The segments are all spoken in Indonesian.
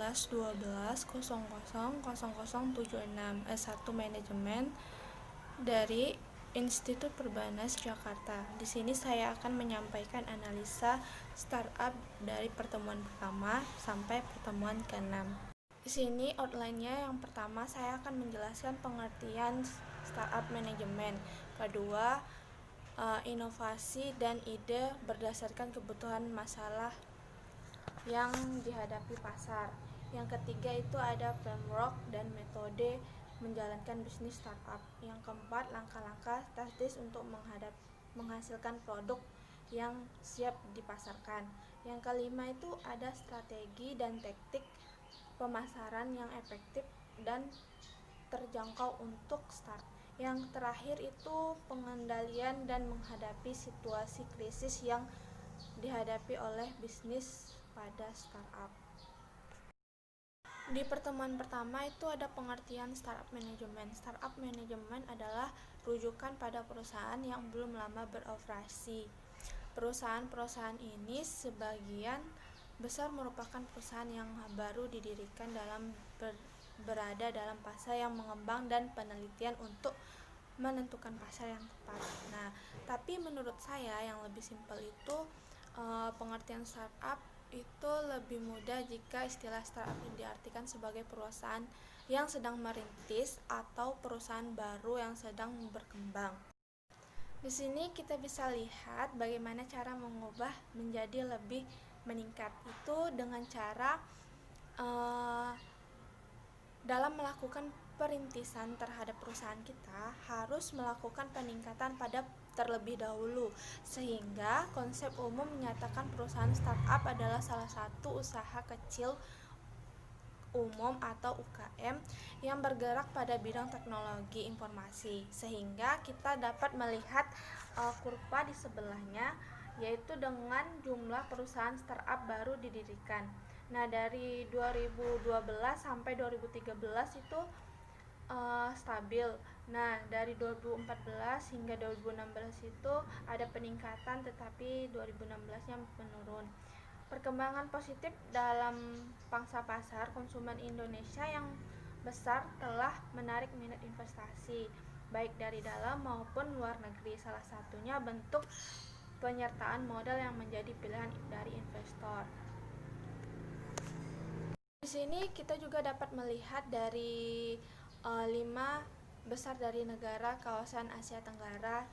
1312000076 S1 Manajemen dari Institut Perbanas Jakarta. Di sini saya akan menyampaikan analisa startup dari pertemuan pertama sampai pertemuan ke-6. Di sini outline-nya yang pertama saya akan menjelaskan pengertian startup manajemen. Kedua, inovasi dan ide berdasarkan kebutuhan masalah yang dihadapi pasar. Yang ketiga itu ada framework dan metode menjalankan bisnis startup. Yang keempat, langkah-langkah taktis untuk menghasilkan produk yang siap dipasarkan. Yang kelima itu ada strategi dan taktik pemasaran yang efektif dan terjangkau untuk start. Yang terakhir itu pengendalian dan menghadapi situasi krisis yang dihadapi oleh bisnis pada startup. Di pertemuan pertama itu ada pengertian startup manajemen. Startup manajemen adalah rujukan pada perusahaan yang belum lama beroperasi. Perusahaan-perusahaan ini sebagian besar merupakan perusahaan yang baru didirikan dalam berada dalam fase yang mengembang dan penelitian untuk menentukan pasar yang tepat. Nah, tapi menurut saya yang lebih simpel itu pengertian startup itu lebih mudah jika istilah startup diartikan sebagai perusahaan yang sedang merintis atau perusahaan baru yang sedang berkembang. Di sini kita bisa lihat bagaimana cara mengubah menjadi lebih meningkat itu dengan cara dalam melakukan perintisan terhadap perusahaan kita harus melakukan peningkatan pada terlebih dahulu, sehingga konsep umum menyatakan perusahaan startup adalah salah satu usaha kecil umum atau UKM yang bergerak pada bidang teknologi informasi, sehingga kita dapat melihat kurva di sebelahnya, yaitu dengan jumlah perusahaan startup baru didirikan. Nah, dari 2012 sampai 2013 itu stabil. Nah, dari 2014 hingga 2016 itu ada peningkatan, tetapi 2016-nya menurun. Perkembangan positif dalam pangsa pasar konsumen Indonesia yang besar telah menarik minat investasi, baik dari dalam maupun luar negeri. Salah satunya bentuk penyertaan modal yang menjadi pilihan dari investor. Di sini kita juga dapat melihat dari 5 besar dari negara kawasan Asia Tenggara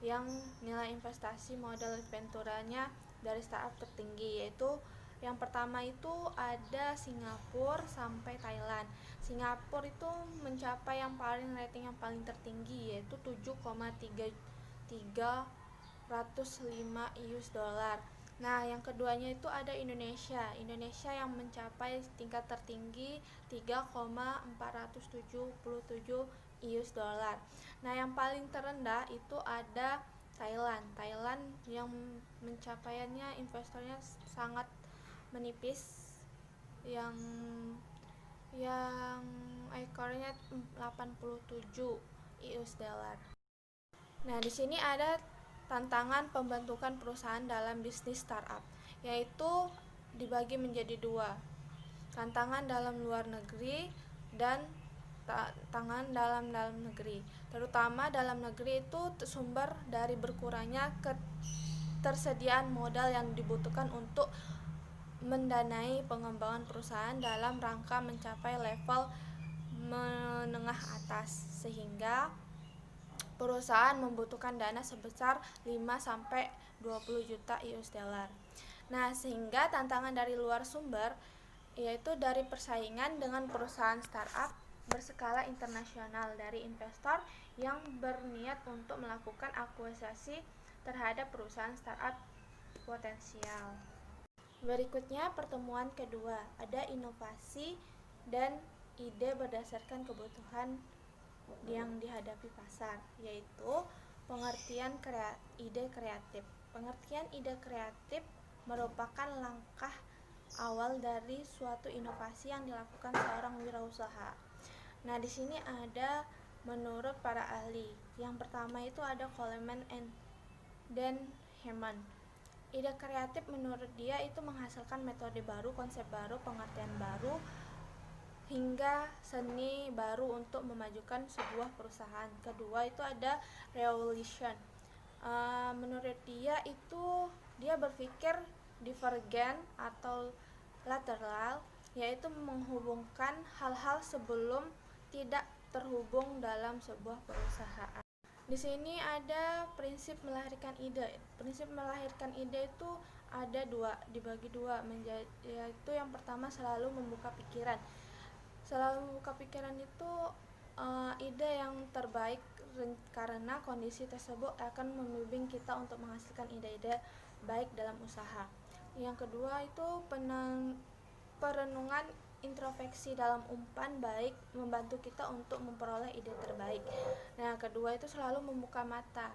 yang nilai investasi modal venturanya dari startup tertinggi, yaitu yang pertama itu ada Singapura sampai Thailand. Singapura itu mencapai yang paling rating yang paling tertinggi, yaitu 7,3305 US dollar. Nah, yang keduanya itu ada Indonesia. Indonesia yang mencapai tingkat tertinggi 3,477 US dollar. Nah, yang paling terendah itu ada Thailand. Thailand yang mencapaiannya investornya sangat menipis, yang ekornya 87 US dollar. Nah, di sini ada tantangan pembentukan perusahaan dalam bisnis startup, yaitu dibagi menjadi 2. Tantangan dalam luar negeri dan tantangan dalam negeri. Terutama dalam negeri itu sumber dari berkurangnya ketersediaan modal yang dibutuhkan untuk mendanai pengembangan perusahaan dalam rangka mencapai level menengah atas, sehingga perusahaan membutuhkan dana sebesar 5-20 juta US dollar. Nah, sehingga tantangan dari luar sumber yaitu dari persaingan dengan perusahaan startup berskala internasional dari investor yang berniat untuk melakukan akuisisi terhadap perusahaan startup potensial. Berikutnya pertemuan kedua, ada inovasi dan ide berdasarkan kebutuhan yang dihadapi pasar, yaitu pengertian ide kreatif. Pengertian ide kreatif merupakan langkah awal dari suatu inovasi yang dilakukan seorang wirausaha. Nah, di sini ada menurut para ahli. Yang pertama itu ada Coleman dan Heman. Ide kreatif menurut dia itu menghasilkan metode baru, konsep baru, pengertian baru, hingga seni baru untuk memajukan sebuah perusahaan. Kedua itu ada revolution. Menurut dia itu dia berpikir divergen atau lateral, yaitu menghubungkan hal-hal sebelum tidak terhubung dalam sebuah perusahaan. Di sini ada prinsip melahirkan ide. Prinsip melahirkan ide itu ada dua, dibagi dua, yaitu yang pertama selalu membuka pikiran. Selalu membuka pikiran itu ide yang terbaik karena kondisi tersebut akan membimbing kita untuk menghasilkan ide-ide baik dalam usaha. Yang kedua itu perenungan introspeksi dalam umpan baik membantu kita untuk memperoleh ide terbaik. Nah, kedua itu selalu membuka mata.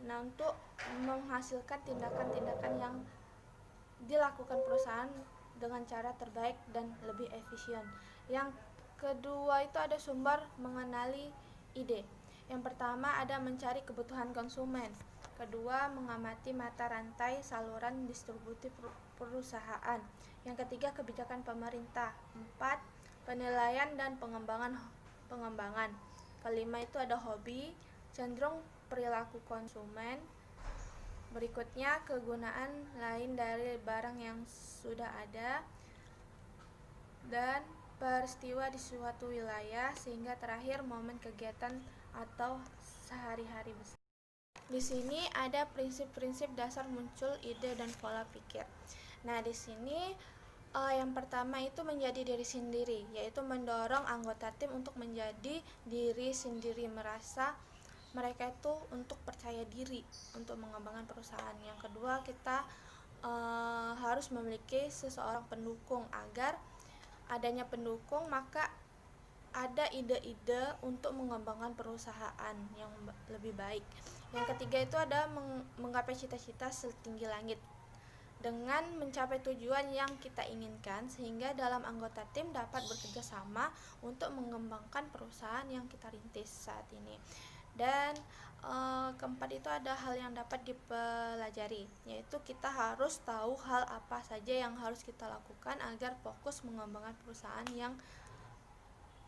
Nah, untuk menghasilkan tindakan-tindakan yang dilakukan perusahaan dengan cara terbaik dan lebih efisien. Yang kedua itu ada sumber mengenali ide. Yang pertama ada mencari kebutuhan konsumen. Kedua, mengamati mata rantai saluran distribusi perusahaan. Yang ketiga, kebijakan pemerintah. 4, penilaian dan pengembangan. Kelima itu ada hobi, cenderung perilaku konsumen. Berikutnya, kegunaan lain dari barang yang sudah ada. Dan peristiwa di suatu wilayah, sehingga terakhir momen kegiatan atau sehari-hari besar. Di sini ada prinsip-prinsip dasar muncul ide dan pola pikir. Nah, di sini yang pertama itu menjadi diri sendiri, yaitu mendorong anggota tim untuk menjadi diri sendiri, merasa mereka itu untuk percaya diri untuk mengembangkan perusahaan. Yang kedua, kita harus memiliki seseorang pendukung. Agar adanya pendukung, maka ada ide-ide untuk mengembangkan perusahaan yang lebih baik. Yang ketiga itu ada menggapai cita-cita setinggi langit dengan mencapai tujuan yang kita inginkan, sehingga dalam anggota tim dapat bekerja sama untuk mengembangkan perusahaan yang kita rintis saat ini. Dan keempat itu ada hal yang dapat dipelajari, yaitu kita harus tahu hal apa saja yang harus kita lakukan agar fokus mengembangkan perusahaan yang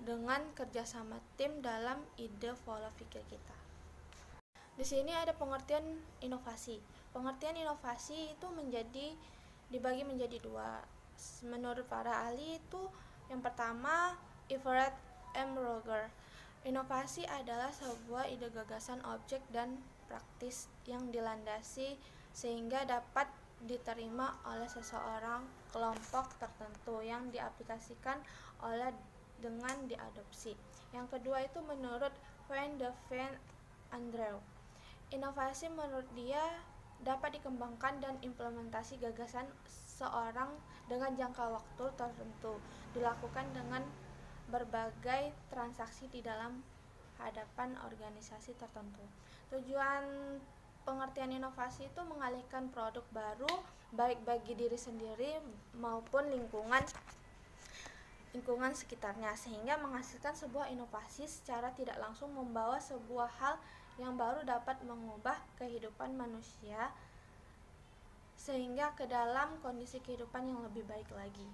dengan kerjasama tim dalam ide pola pikir kita. Di sini ada pengertian inovasi. Pengertian inovasi itu dibagi menjadi dua. Menurut para ahli itu yang pertama, Everett M. Roger. Inovasi adalah sebuah ide, gagasan, objek, dan praktis yang dilandasi sehingga dapat diterima oleh seseorang kelompok tertentu yang diaplikasikan oleh dengan diadopsi. Yang kedua itu menurut Van de Ven Andreu. Inovasi menurut dia dapat dikembangkan dan implementasi gagasan seorang dengan jangka waktu tertentu, dilakukan dengan berbagai transaksi di dalam hadapan organisasi tertentu. Tujuan pengertian inovasi itu mengalihkan produk baru baik bagi diri sendiri maupun lingkungan sekitarnya, sehingga menghasilkan sebuah inovasi secara tidak langsung membawa sebuah hal yang baru dapat mengubah kehidupan manusia sehingga ke dalam kondisi kehidupan yang lebih baik lagi.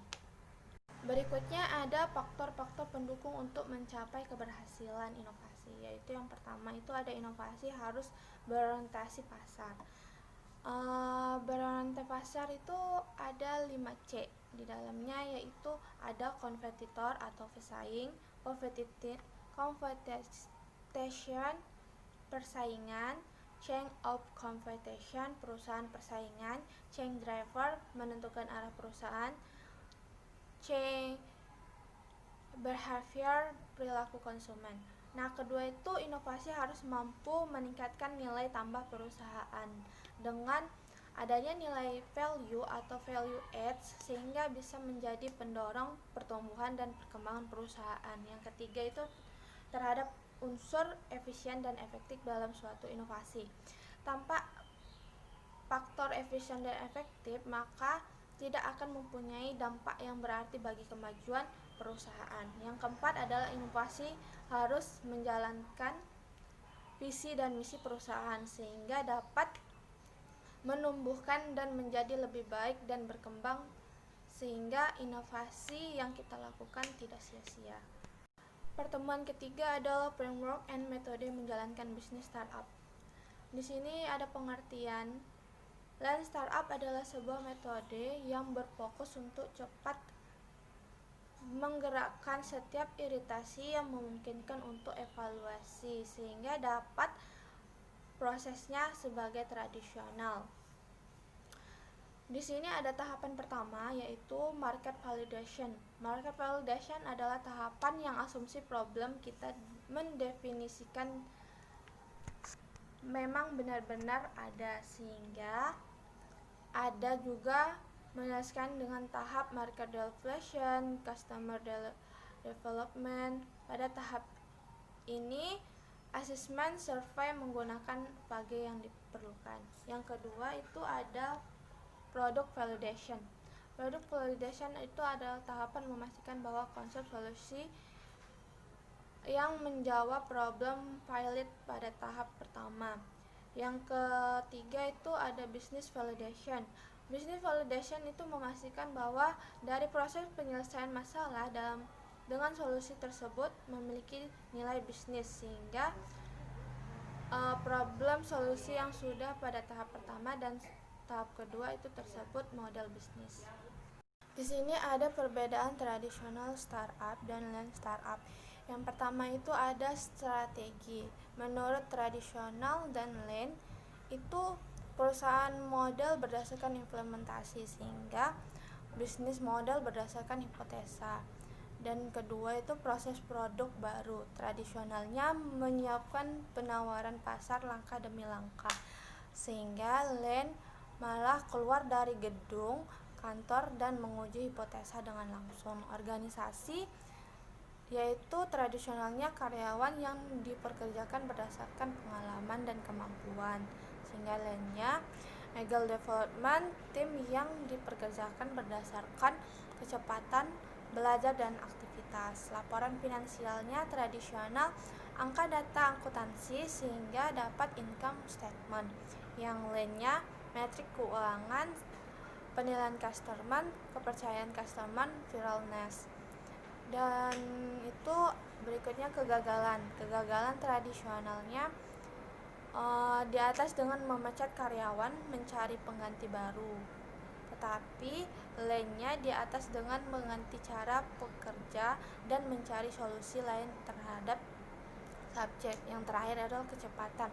Berikutnya ada faktor-faktor pendukung untuk mencapai keberhasilan inovasi, yaitu yang pertama itu ada inovasi harus berorientasi pasar. Berorientasi pasar itu ada 5C di dalamnya, yaitu ada kompetitor atau pesaing, competition, persaingan, chain of competition, perusahaan persaingan, chain driver, menentukan arah perusahaan, chain behavior, perilaku konsumen. Nah, kedua itu inovasi harus mampu meningkatkan nilai tambah perusahaan dengan adanya nilai value atau value adds sehingga bisa menjadi pendorong pertumbuhan dan perkembangan perusahaan. Yang ketiga itu terhadap unsur efisien dan efektif dalam suatu inovasi. Tanpa faktor efisien dan efektif, maka tidak akan mempunyai dampak yang berarti bagi kemajuan perusahaan. Yang keempat adalah inovasi harus menjalankan visi dan misi perusahaan sehingga dapat menumbuhkan dan menjadi lebih baik dan berkembang sehingga inovasi yang kita lakukan tidak sia-sia. Pertemuan ketiga adalah framework and metode menjalankan bisnis startup. Di sini ada pengertian, Lean Startup adalah sebuah metode yang berfokus untuk cepat menggerakkan setiap iritasi yang memungkinkan untuk evaluasi sehingga dapat prosesnya sebagai tradisional. Di sini ada tahapan pertama yaitu market validation. Market validation adalah tahapan yang asumsi problem kita mendefinisikan memang benar-benar ada, sehingga ada juga menjelaskan dengan tahap market deflation, customer development. Pada tahap ini assessment survey menggunakan bagai yang diperlukan. Yang kedua itu ada product validation. Product validation itu adalah tahapan memastikan bahwa konsep solusi yang menjawab problem valid pada tahap pertama. Yang ketiga itu ada business validation. Business validation itu memastikan bahwa dari proses penyelesaian masalah dengan solusi tersebut memiliki nilai bisnis sehingga problem solusi yang sudah pada tahap pertama dan tahap kedua itu tersebut model bisnis. Di sini ada perbedaan tradisional startup dan lean startup. Yang pertama itu ada strategi. Menurut tradisional dan lean itu perusahaan model berdasarkan implementasi sehingga bisnis model berdasarkan hipotesa. Dan kedua itu proses produk baru. Tradisionalnya menyiapkan penawaran pasar langkah demi langkah. Sehingga lean malah keluar dari gedung kantor dan menguji hipotesa dengan langsung. Organisasi yaitu tradisionalnya karyawan yang dipekerjakan berdasarkan pengalaman dan kemampuan, sehingga lainnya agile development, tim yang dipekerjakan berdasarkan kecepatan belajar dan aktivitas. Laporan finansialnya tradisional, angka data akuntansi sehingga dapat income statement. Yang lainnya metrik keuangan, penilaian customer, kepercayaan customer, viralness. Dan itu berikutnya kegagalan. Kegagalan tradisionalnya di atas dengan memecat karyawan, mencari pengganti baru. Tetapi lainnya di atas dengan mengganti cara bekerja dan mencari solusi lain terhadap subjek. Yang terakhir adalah kecepatan.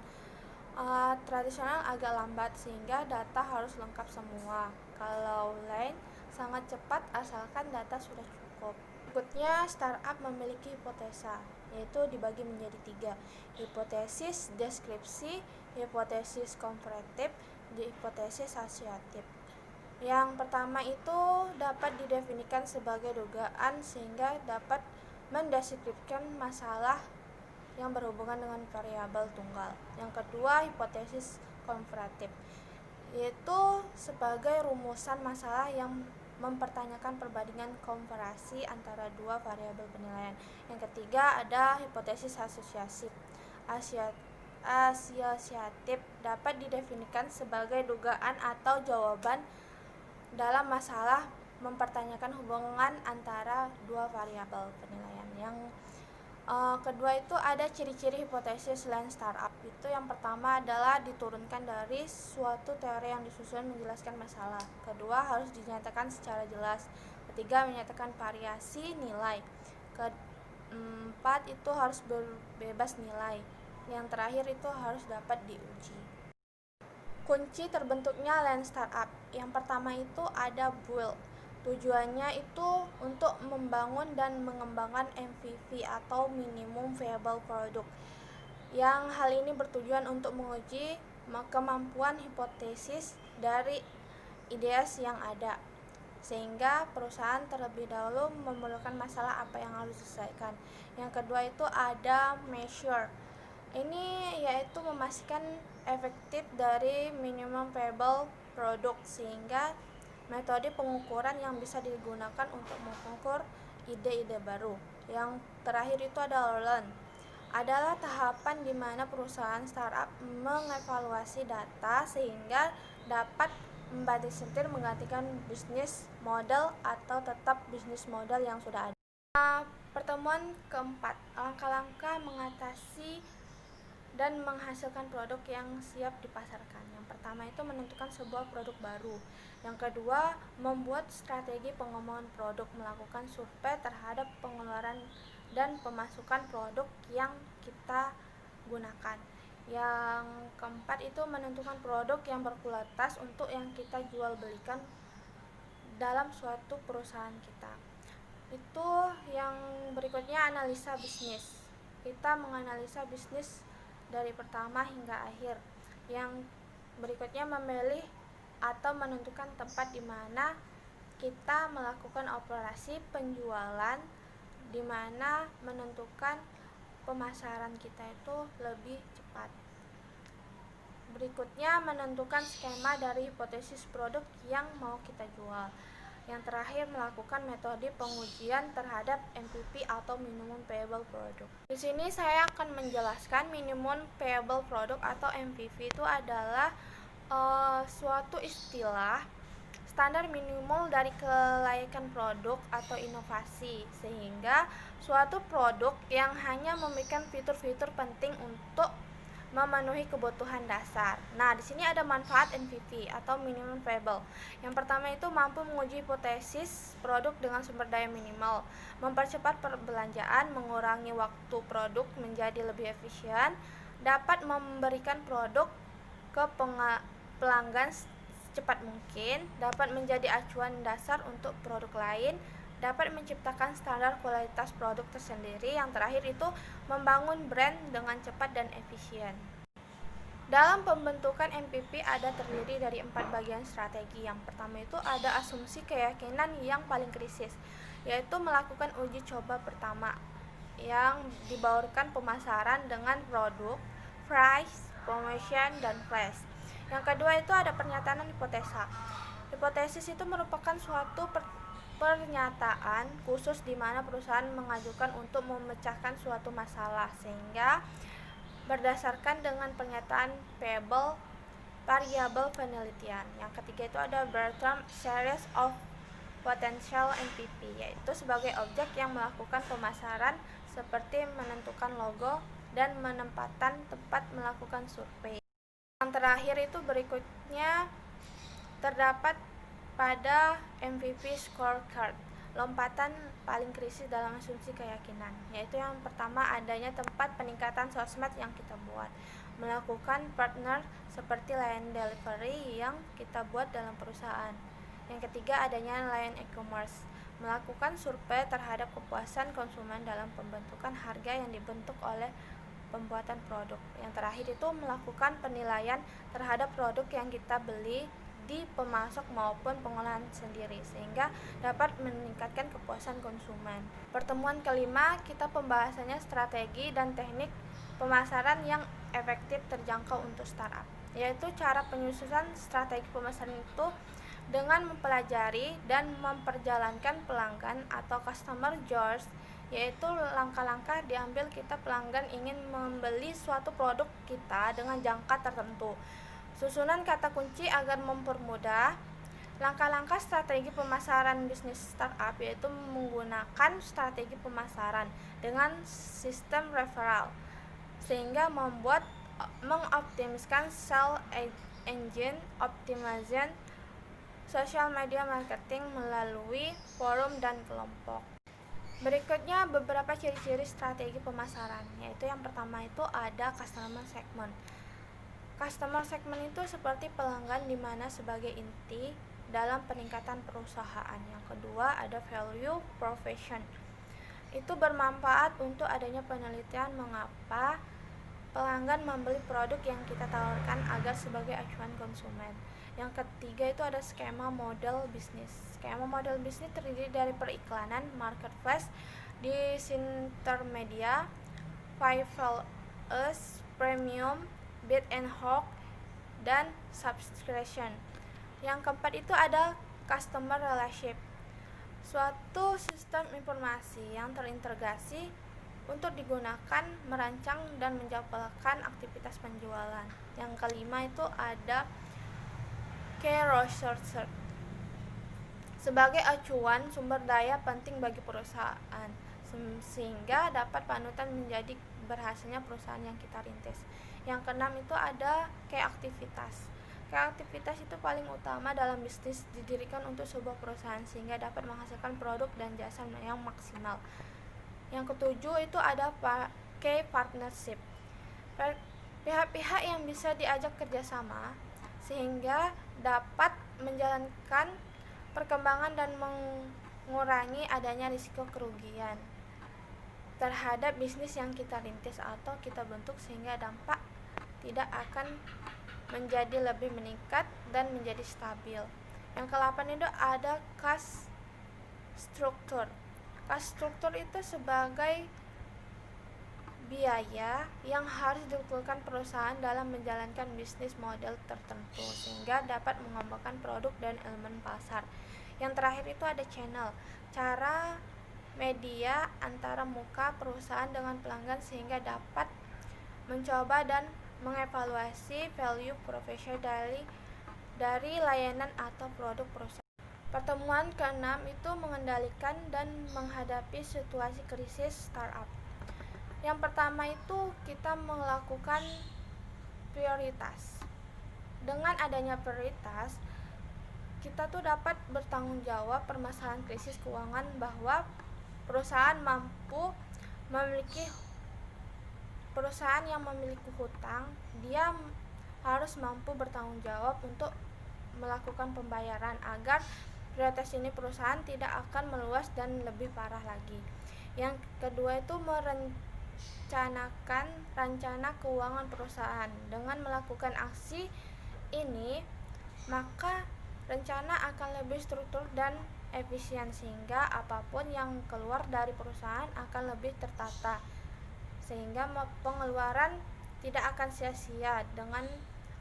Tradisional agak lambat sehingga data harus lengkap semua. Kalau lain sangat cepat asalkan data sudah cukup. Berikutnya, startup memiliki hipotesa, yaitu dibagi menjadi 3, hipotesis deskripsi, hipotesis komparatif, hipotesis asosiatif. Yang pertama itu dapat didefinisikan sebagai dugaan sehingga dapat mendeskripsikan masalah yang berhubungan dengan variabel tunggal. Yang kedua, hipotesis komparatif, yaitu sebagai rumusan masalah yang mempertanyakan perbandingan komparasi antara dua variabel penilaian. Yang ketiga ada hipotesis asosiatif. Asosiatif dapat didefinisikan sebagai dugaan atau jawaban dalam masalah mempertanyakan hubungan antara dua variabel penilaian. Yang kedua itu ada ciri-ciri hipotesis lean startup. Itu yang pertama adalah diturunkan dari suatu teori yang disusun menjelaskan masalah. Kedua harus dinyatakan secara jelas. Ketiga menyatakan variasi nilai. Keempat itu harus bebas nilai. Yang terakhir itu harus dapat diuji. Kunci terbentuknya lean startup. Yang pertama itu ada build. Tujuannya itu untuk membangun dan mengembangkan MVP atau minimum viable product. Yang hal ini bertujuan untuk menguji kemampuan hipotesis dari ideas yang ada. Sehingga perusahaan terlebih dahulu memerlukan masalah apa yang harus diselesaikan. Yang kedua itu ada measure. Ini yaitu memastikan efektif dari minimum viable product sehingga metode pengukuran yang bisa digunakan untuk mengukur ide-ide baru. Yang terakhir itu adalah learn. Adalah tahapan di mana perusahaan startup mengevaluasi data sehingga dapat membanting setir menggantikan bisnis model atau tetap bisnis model yang sudah ada. Pertemuan keempat, langkah-langkah mengatasi dan menghasilkan produk yang siap dipasarkan. Yang pertama itu menentukan sebuah produk baru. Yang kedua, membuat strategi pengembangan produk, melakukan survei terhadap pengeluaran dan pemasukan produk yang kita gunakan. Yang keempat itu menentukan produk yang berkualitas untuk yang kita jual belikan dalam suatu perusahaan kita. Itu yang berikutnya, analisa bisnis. Kita menganalisa bisnis dari pertama hingga akhir. Yang berikutnya, memilih atau menentukan tempat di mana kita melakukan operasi penjualan, di mana menentukan pemasaran kita itu lebih cepat. Berikutnya, menentukan skema dari hipotesis produk yang mau kita jual. Yang terakhir, melakukan metode pengujian terhadap MPP atau minimum viable product. Di sini saya akan menjelaskan minimum viable product atau MVP itu adalah suatu istilah standar minimal dari kelayakan produk atau inovasi, sehingga suatu produk yang hanya memberikan fitur-fitur penting untuk memenuhi kebutuhan dasar. Nah, di sini ada manfaat MVP atau minimum viable. Yang pertama itu mampu menguji hipotesis produk dengan sumber daya minimal, mempercepat perbelanjaan, mengurangi waktu produk menjadi lebih efisien, dapat memberikan produk ke pelanggan secepat mungkin, dapat menjadi acuan dasar untuk produk lain, dapat menciptakan standar kualitas produk tersendiri. Yang terakhir itu membangun brand dengan cepat dan efisien. Dalam pembentukan MPP ada terdiri dari 4 bagian strategi. Yang pertama itu ada asumsi keyakinan yang paling krisis, yaitu melakukan uji coba pertama yang dibaurkan pemasaran dengan produk, price, promotion, dan flash. Yang kedua itu ada pernyataan hipotesa. Hipotesis itu merupakan suatu pernyataan khusus di mana perusahaan mengajukan untuk memecahkan suatu masalah, sehingga berdasarkan dengan pernyataan viable variabel penelitian. Yang ketiga itu ada Bertrand series of potential MPP, yaitu sebagai objek yang melakukan pemasaran seperti menentukan logo dan menempatkan tempat melakukan survei. Yang terakhir itu berikutnya terdapat pada MVP scorecard, lompatan paling krisis dalam asumsi keyakinan, yaitu yang pertama adanya tempat peningkatan sosmed yang kita buat, melakukan partner seperti layanan delivery yang kita buat dalam perusahaan. Yang ketiga adanya layanan e-commerce, melakukan survei terhadap kepuasan konsumen dalam pembentukan harga yang dibentuk oleh pembuatan produk. Yang terakhir itu melakukan penilaian terhadap produk yang kita beli di pemasok maupun pengolahan sendiri, sehingga dapat meningkatkan kepuasan konsumen. Pertemuan kelima, kita pembahasannya strategi dan teknik pemasaran yang efektif terjangkau untuk startup, yaitu cara penyusunan strategi pemasaran itu dengan mempelajari dan memperjalankan pelanggan atau customer journey, yaitu langkah-langkah diambil kita pelanggan ingin membeli suatu produk kita dengan jangka tertentu. Susunan kata kunci agar mempermudah langkah-langkah strategi pemasaran bisnis startup, yaitu menggunakan strategi pemasaran dengan sistem referral, sehingga mengoptimiskan sales engine optimization, social media marketing melalui forum dan kelompok. Berikutnya beberapa ciri-ciri strategi pemasaran, yaitu yang pertama itu ada customer segment. Customer segment itu seperti pelanggan di mana sebagai inti dalam peningkatan perusahaan. Yang kedua ada value proposition. Itu bermanfaat untuk adanya penelitian mengapa pelanggan membeli produk yang kita tawarkan agar sebagai acuan konsumen. Yang ketiga itu ada skema model bisnis. Skema model bisnis terdiri dari periklanan, marketplace, disintermedia, Fiverr, premium, bid and hook, dan subscription. Yang keempat itu ada customer relationship, suatu sistem informasi yang terintegrasi untuk digunakan merancang dan menjalankan aktivitas penjualan. Yang kelima itu ada key resources sebagai acuan sumber daya penting bagi perusahaan, sehingga dapat panutan menjadi berhasilnya perusahaan yang kita rintis. Yang keenam itu ada key aktivitas. Key aktivitas itu paling utama dalam bisnis didirikan untuk sebuah perusahaan sehingga dapat menghasilkan produk dan jasa yang maksimal. Yang ketujuh itu ada key partnership. Pihak-pihak yang bisa diajak kerjasama sehingga dapat menjalankan perkembangan dan mengurangi adanya risiko kerugian terhadap bisnis yang kita rintis atau kita bentuk sehingga dampak tidak akan menjadi lebih meningkat dan menjadi stabil. Yang ke-8 itu ada cost structure. Cost structure itu sebagai biaya yang harus dikeluarkan perusahaan dalam menjalankan bisnis model tertentu sehingga dapat mengembangkan produk dan elemen pasar. Yang terakhir itu ada channel, cara media antara muka perusahaan dengan pelanggan sehingga dapat mencoba dan mengevaluasi value profesional dari layanan atau produk perusahaan. Pertemuan ke-6 itu mengendalikan dan menghadapi situasi krisis startup. Yang pertama itu kita melakukan prioritas. Dengan adanya prioritas, kita tuh dapat bertanggung jawab permasalahan krisis keuangan bahwa perusahaan yang memiliki hutang, dia harus mampu bertanggung jawab untuk melakukan pembayaran agar prioritas ini perusahaan tidak akan meluas dan lebih parah lagi. Yang kedua itu merencanakan rencana keuangan perusahaan. Dengan melakukan aksi ini, maka rencana akan lebih struktur dan efisien sehingga apapun yang keluar dari perusahaan akan lebih tertata sehingga pengeluaran tidak akan sia-sia dengan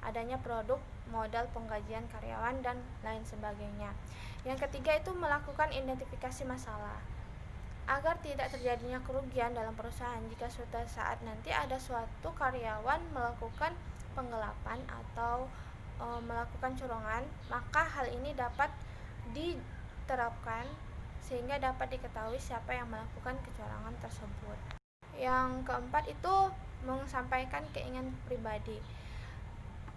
adanya produk, modal penggajian karyawan dan lain sebagainya. Yang ketiga itu melakukan identifikasi masalah agar tidak terjadinya kerugian dalam perusahaan jika suatu saat nanti ada suatu karyawan melakukan penggelapan atau melakukan curangan, maka hal ini dapat diterapkan sehingga dapat diketahui siapa yang melakukan kecurangan tersebut. Yang keempat itu menyampaikan keinginan pribadi.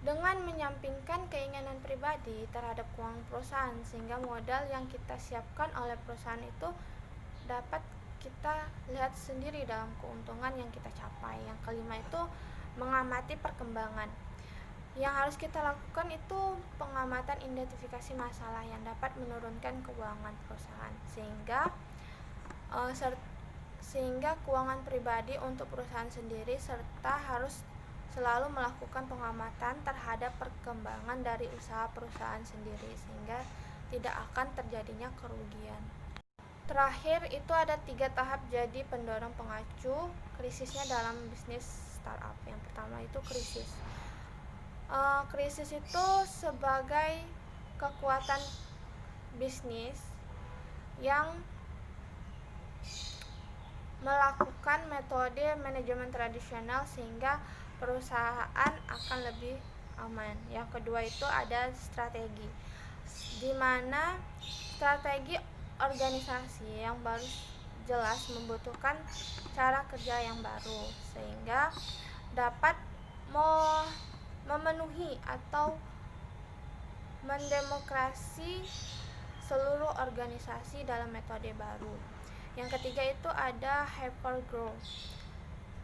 Dengan menyampingkan keinginan pribadi terhadap keuangan perusahaan sehingga modal yang kita siapkan oleh perusahaan itu dapat kita lihat sendiri dalam keuntungan yang kita capai. Yang kelima itu mengamati perkembangan. Yang harus kita lakukan itu pengamatan identifikasi masalah yang dapat menurunkan keuangan perusahaan sehingga keuangan pribadi untuk perusahaan sendiri serta harus selalu melakukan pengamatan terhadap perkembangan dari usaha perusahaan sendiri sehingga tidak akan terjadinya kerugian. Terakhir itu ada 3 tahap jadi pendorong pengacu krisisnya dalam bisnis startup. Yang pertama itu krisis. Krisis itu sebagai kekuatan bisnis yang melakukan metode manajemen tradisional sehingga perusahaan akan lebih aman. Yang kedua itu ada strategi, di mana strategi organisasi yang baru jelas membutuhkan cara kerja yang baru sehingga dapat memenuhi atau mendemokrasi seluruh organisasi dalam metode baru. Yang ketiga itu ada hypergrowth,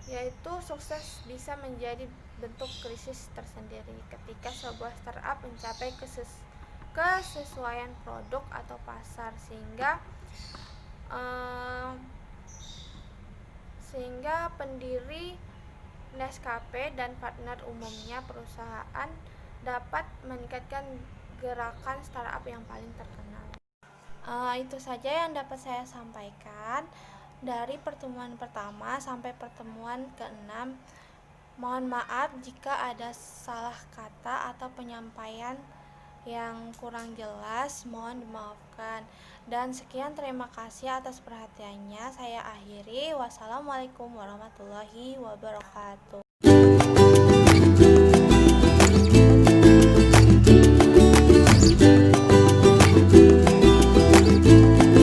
yaitu sukses bisa menjadi bentuk krisis tersendiri ketika sebuah startup mencapai kesesuaian produk atau pasar sehingga pendiri Nescafe dan partner umumnya perusahaan dapat meningkatkan gerakan startup yang paling terkenal. Itu saja yang dapat saya sampaikan dari pertemuan pertama sampai pertemuan ke-6. Mohon maaf jika ada salah kata atau penyampaian yang kurang jelas, mohon dimaafkan. Dan sekian, terima kasih atas perhatiannya. Saya akhiri. Wassalamualaikum warahmatullahi wabarakatuh.